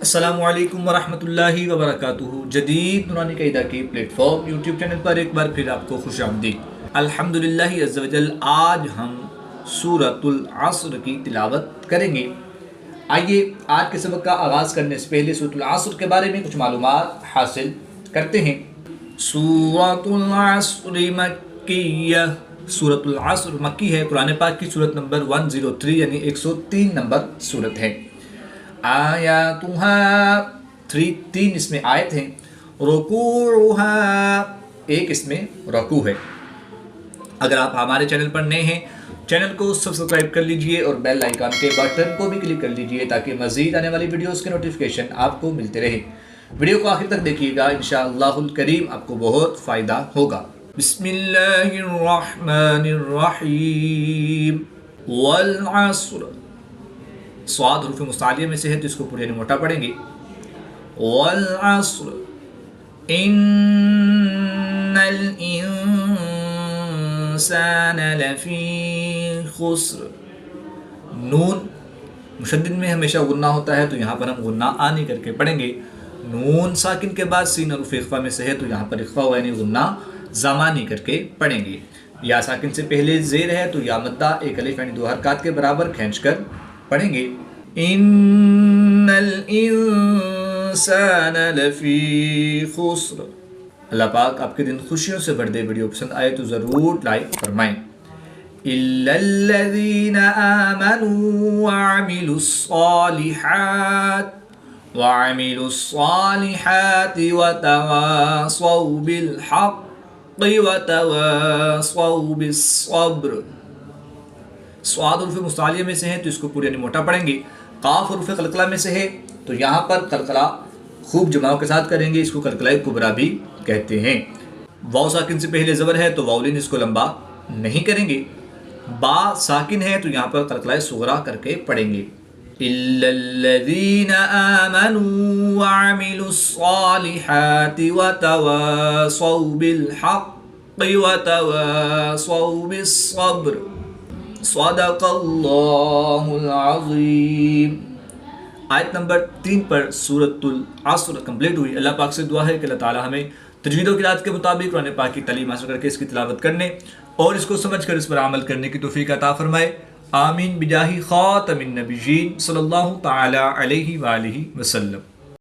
السلام علیکم ورحمۃ اللہ وبرکاتہ۔ جدید نورانی قاعدہ کے پلیٹ فارم یوٹیوب چینل پر ایک بار پھر آپ کو خوش آمدید۔ الحمدللہ عز و جل، آج ہم سورۃ العصر کی تلاوت کریں گے۔ آئیے آج کے سبق کا آغاز کرنے سے پہلے سورۃ العصر کے بارے میں کچھ معلومات حاصل کرتے ہیں۔ سورۃ العصر مکیہ، سورۃ العصر مکی ہے، قرآن پاک کی سورت نمبر 103 یعنی 103 نمبر سورت ہے۔ آیاتها 3 اس میں آیت ہیں، رکوعها 1 اس میں رکوع ہے۔ اگر آپ ہمارے چینل پر نئے ہیں، چینل کو سبسکرائب کر لیجئے اور بیل آئیکن کے بٹن کو بھی کلک کر لیجئے تاکہ مزید آنے والی ویڈیوز کے نوٹیفیکیشن آپ کو ملتے رہے۔ ویڈیو کو آخر تک دیکھیے گا، انشاءاللہ الکریم آپ کو بہت فائدہ ہوگا۔ بسم اللہ الرحمن الرحیم۔ والعصر، صاد حروف مستعلیہ میں سے ہے تو اس کو پورے موٹا پڑھیں گے۔ والعصر ان الانسان لفی خسر۔ نون مشدد میں ہمیشہ غنہ ہوتا ہے تو یہاں پر ہم غنہ آنی کر کے پڑھیں گے۔ نون ساکن کے بعد سین حروف اخفا میں سے ہے تو یہاں پر اخفا ہوا یعنی غنہ زمانی کر کے پڑھیں گے۔ یا ساکن سے پہلے زیر ہے تو یا مدہ ایک الف یعنی 2 حرکات کے برابر کھینچ کر پڑھیں گے۔ ان الانسان لفی خسر۔ اللہ پاک آپ کے دن خوشیوں سے بھر دے۔ ویڈیو پسند آئے تو ضرور لائک فرمائیں۔ الا الذین آمنوا وعملوا الصالحات وتواصوا بالحق وتواصوا بالصبر۔ صاد حروف مستعلیہ میں سے ہے تو اس کو پورے یعنی موٹا پڑھیں گے۔ قاف حروف قلقلہ میں سے ہے تو یہاں پر قلقلہ خوب جماؤں کے ساتھ کریں گے، اس کو قلقلہ کبریٰ بھی کہتے ہیں۔ واو ساکن سے پہلے زبر ہے تو واولین اس کو لمبا نہیں کریں گے۔ با ساکن ہے تو یہاں پر قلقلہ صغریٰ کر کے پڑھیں گے۔ الا الذین آمنوا وعملوا الصالحات وتواصوا بالحق وتواصوا بالصبر۔ صدق اللہ العظیم۔ آیت نمبر 3 پر سورۃ العصر کمپلیٹ ہوئی۔ اللہ پاک سے دعا ہے کہ اللہ تعالی ہمیں تجوید و قرات کے مطابق قرآن پاک کی تعلیم حاصل کر کے اس کی تلاوت کرنے اور اس کو سمجھ کر اس پر عمل کرنے کی توفیق عطا فرمائے۔ آمین بجاہ خاتم النبیین صلی اللہ تعالی علیہ وآلہ وسلم۔